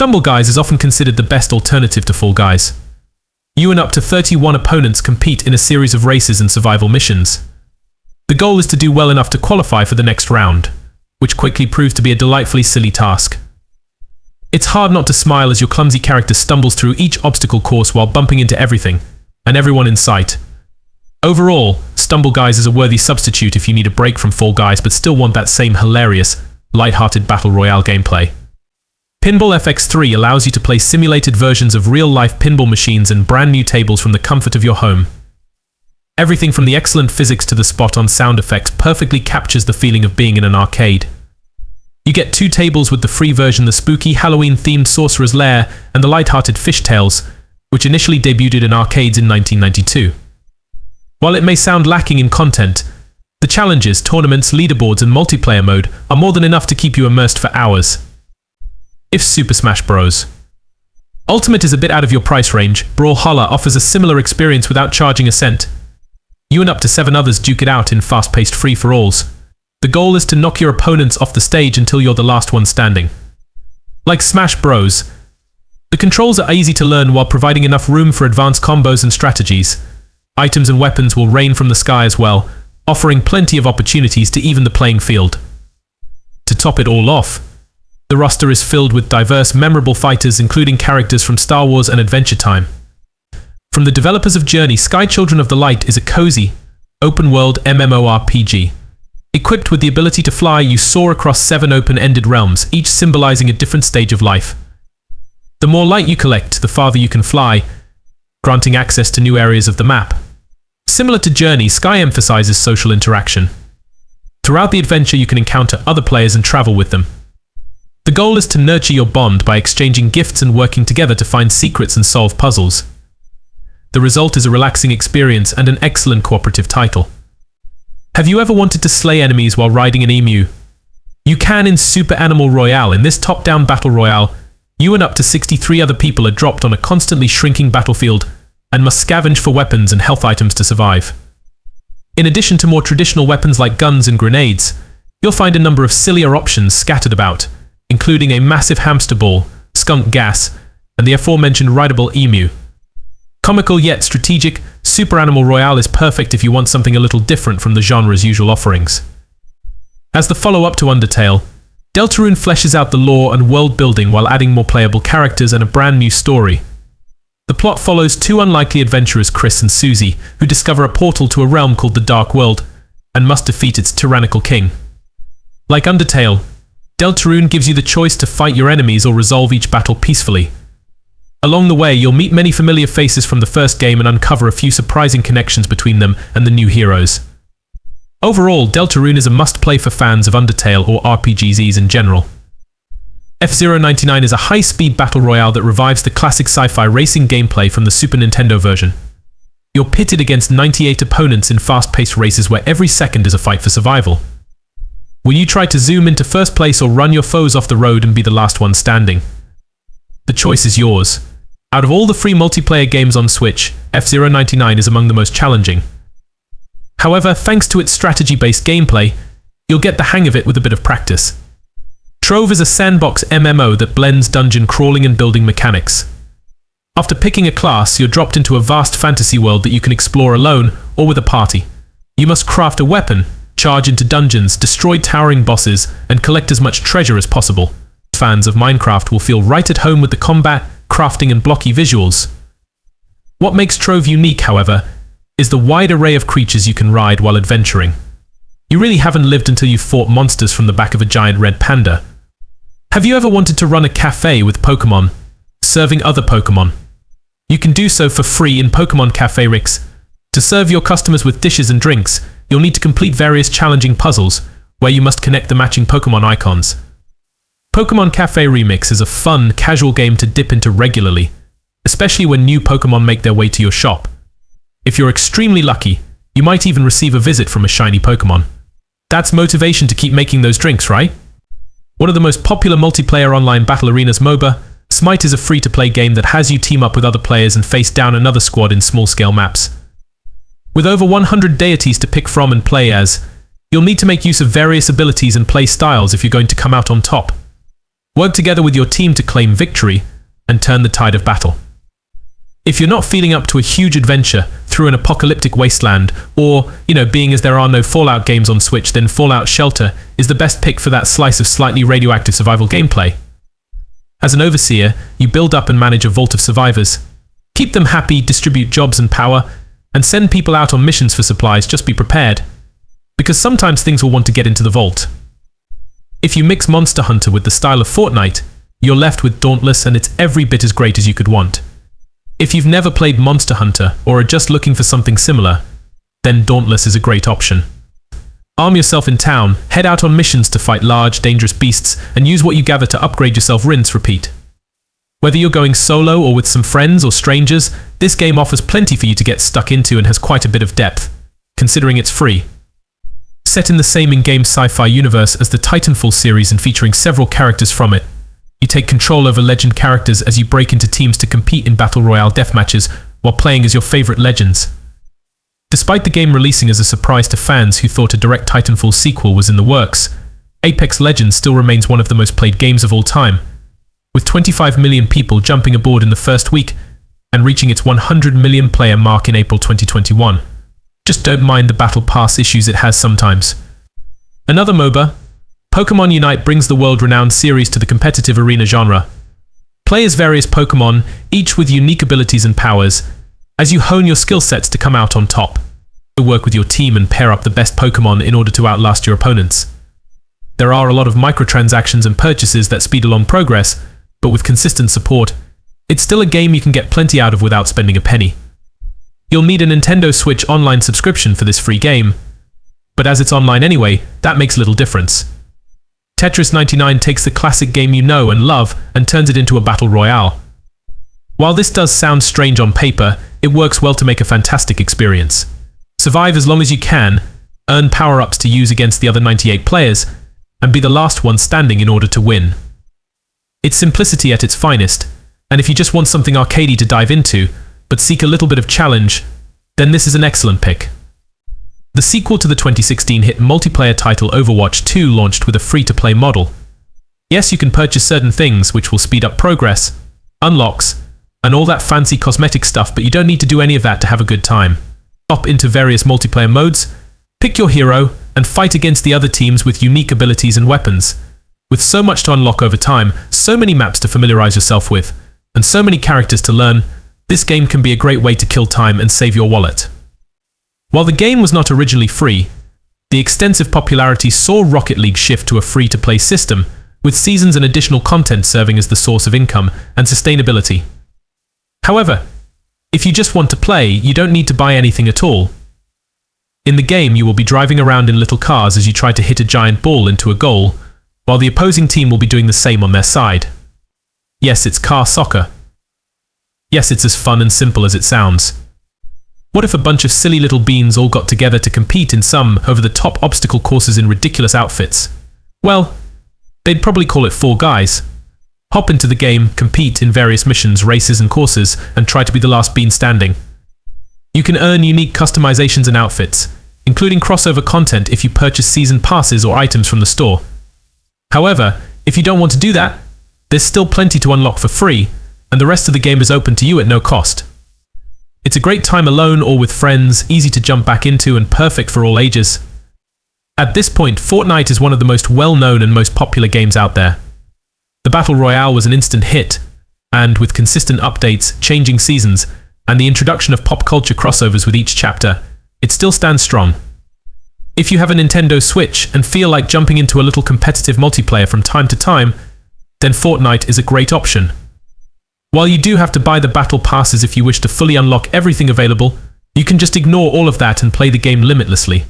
Stumble Guys is often considered the best alternative to Fall Guys. You and up to 31 opponents compete in a series of races and survival missions. The goal is to do well enough to qualify for the next round, which quickly proves to be a delightfully silly task. It's hard not to smile as your clumsy character stumbles through each obstacle course while bumping into everything and everyone in sight. Overall, Stumble Guys is a worthy substitute if you need a break from Fall Guys but still want that same hilarious, light-hearted Battle Royale gameplay. Pinball FX3 allows you to play simulated versions of real-life pinball machines and brand new tables from the comfort of your home. Everything from the excellent physics to the spot-on sound effects perfectly captures the feeling of being in an arcade. You get 2 tables with the free version, the spooky Halloween-themed Sorcerer's Lair and the light-hearted Fishtails, which initially debuted in arcades in 1992. While it may sound lacking in content, the challenges, tournaments, leaderboards and multiplayer mode are more than enough to keep you immersed for hours. If Super Smash Bros. Ultimate is a bit out of your price range, Brawlhalla offers a similar experience without charging a cent. You and up to 7 others duke it out in fast-paced free-for-alls. The goal is to knock your opponents off the stage until you're the last one standing. Like Smash Bros., the controls are easy to learn while providing enough room for advanced combos and strategies. Items and weapons will rain from the sky as well, offering plenty of opportunities to even the playing field. To top it all off, the roster is filled with diverse, memorable fighters including characters from Star Wars and Adventure Time. From the developers of Journey, Sky Children of the Light is a cozy, open-world MMORPG. Equipped with the ability to fly, you soar across 7 open-ended realms, each symbolizing a different stage of life. The more light you collect, the farther you can fly, granting access to new areas of the map. Similar to Journey, Sky emphasizes social interaction. Throughout the adventure, you can encounter other players and travel with them. The goal is to nurture your bond by exchanging gifts and working together to find secrets and solve puzzles. The result is a relaxing experience and an excellent cooperative title. Have you ever wanted to slay enemies while riding an emu? You can in Super Animal Royale. In this top-down battle royale, you and up to 63 other people are dropped on a constantly shrinking battlefield and must scavenge for weapons and health items to survive. In addition to more traditional weapons like guns and grenades, you'll find a number of sillier options scattered about, including a massive hamster ball, skunk gas, and the aforementioned rideable emu. Comical yet strategic, Super Animal Royale is perfect if you want something a little different from the genre's usual offerings. As the follow-up to Undertale, Deltarune fleshes out the lore and world building while adding more playable characters and a brand new story. The plot follows 2 unlikely adventurers, Chris and Susie, who discover a portal to a realm called the Dark World and must defeat its tyrannical king. Like Undertale, Deltarune gives you the choice to fight your enemies or resolve each battle peacefully. Along the way, you'll meet many familiar faces from the first game and uncover a few surprising connections between them and the new heroes. Overall, Deltarune is a must-play for fans of Undertale or RPGs in general. F-099 is a high-speed battle royale that revives the classic sci-fi racing gameplay from the Super Nintendo version. You're pitted against 98 opponents in fast-paced races where every second is a fight for survival. Will you try to zoom into first place or run your foes off the road and be the last one standing? The choice is yours. Out of all the free multiplayer games on Switch, F-099 is among the most challenging. However, thanks to its strategy-based gameplay, you'll get the hang of it with a bit of practice. Trove is a sandbox MMO that blends dungeon crawling and building mechanics. After picking a class, you're dropped into a vast fantasy world that you can explore alone or with a party. You must craft a weapon, charge into dungeons, destroy towering bosses, and collect as much treasure as possible. Fans of Minecraft will feel right at home with the combat, crafting and blocky visuals. What makes Trove unique, however, is the wide array of creatures you can ride while adventuring. You really haven't lived until you've fought monsters from the back of a giant red panda. Have you ever wanted to run a cafe with Pokemon, serving other Pokemon? You can do so for free in Pokemon Cafe Rix. To serve your customers with dishes and drinks, you'll need to complete various challenging puzzles, where you must connect the matching Pokemon icons. Pokemon Cafe Remix is a fun, casual game to dip into regularly, especially when new Pokemon make their way to your shop. If you're extremely lucky, you might even receive a visit from a shiny Pokemon. That's motivation to keep making those drinks, right? One of the most popular multiplayer online battle arenas, MOBA, Smite is a free-to-play game that has you team up with other players and face down another squad in small-scale maps. With over 100 deities to pick from and play as, you'll need to make use of various abilities and play styles if you're going to come out on top. Work together with your team to claim victory and turn the tide of battle. If you're not feeling up to a huge adventure through an apocalyptic wasteland, or, being as there are no Fallout games on Switch, then Fallout Shelter is the best pick for that slice of slightly radioactive survival gameplay. As an overseer, you build up and manage a vault of survivors. Keep them happy, distribute jobs and power, and send people out on missions for supplies. Just be prepared, because sometimes things will want to get into the vault. If you mix Monster Hunter with the style of Fortnite, you're left with Dauntless, and it's every bit as great as you could want. If you've never played Monster Hunter or are just looking for something similar, then Dauntless is a great option. Arm yourself in town, head out on missions to fight large, dangerous beasts, and use what you gather to upgrade yourself. Rinse, repeat. Whether you're going solo or with some friends or strangers, this game offers plenty for you to get stuck into and has quite a bit of depth, considering it's free. Set in the same in-game sci-fi universe as the Titanfall series and featuring several characters from it, you take control over legend characters as you break into teams to compete in Battle Royale deathmatches while playing as your favorite legends. Despite the game releasing as a surprise to fans who thought a direct Titanfall sequel was in the works, Apex Legends still remains one of the most played games of all time, with 25 million people jumping aboard in the first week and reaching its 100 million player mark in April 2021. Just don't mind the Battle Pass issues it has sometimes. Another MOBA, Pokémon Unite, brings the world-renowned series to the competitive arena genre. Play as various Pokémon, each with unique abilities and powers, as you hone your skill sets to come out on top. Work with your team and pair up the best Pokémon in order to outlast your opponents. There are a lot of microtransactions and purchases that speed along progress, but with consistent support, it's still a game you can get plenty out of without spending a penny. You'll need a Nintendo Switch online subscription for this free game, but as it's online anyway, that makes little difference. Tetris 99 takes the classic game you know and love and turns it into a battle royale. While this does sound strange on paper, it works well to make a fantastic experience. Survive as long as you can, earn power-ups to use against the other 98 players, and be the last one standing in order to win. It's simplicity at its finest, and if you just want something arcadey to dive into, but seek a little bit of challenge, then this is an excellent pick. The sequel to the 2016 hit multiplayer title Overwatch 2 launched with a free-to-play model. Yes, you can purchase certain things which will speed up progress, unlocks, and all that fancy cosmetic stuff, but you don't need to do any of that to have a good time. Hop into various multiplayer modes, pick your hero, and fight against the other teams with unique abilities and weapons. With so much to unlock over time, so many maps to familiarize yourself with, and so many characters to learn, this game can be a great way to kill time and save your wallet. While the game was not originally free, the extensive popularity saw Rocket League shift to a free-to-play system, with seasons and additional content serving as the source of income and sustainability. However, if you just want to play, you don't need to buy anything at all. In the game, you will be driving around in little cars as you try to hit a giant ball into a goal, while the opposing team will be doing the same on their side. Yes, it's car soccer. Yes, it's as fun and simple as it sounds. What if a bunch of silly little beans all got together to compete in some over-the-top obstacle courses in ridiculous outfits? Well, they'd probably call it Four Guys. Hop into the game, compete in various missions, races and courses, and try to be the last bean standing. You can earn unique customizations and outfits, including crossover content if you purchase season passes or items from the store. However, if you don't want to do that, there's still plenty to unlock for free, and the rest of the game is open to you at no cost. It's a great time alone or with friends, easy to jump back into and perfect for all ages. At this point, Fortnite is one of the most well-known and most popular games out there. The Battle Royale was an instant hit, and with consistent updates, changing seasons, and the introduction of pop culture crossovers with each chapter, it still stands strong. If you have a Nintendo Switch and feel like jumping into a little competitive multiplayer from time to time, then Fortnite is a great option. While you do have to buy the battle passes if you wish to fully unlock everything available, you can just ignore all of that and play the game limitlessly.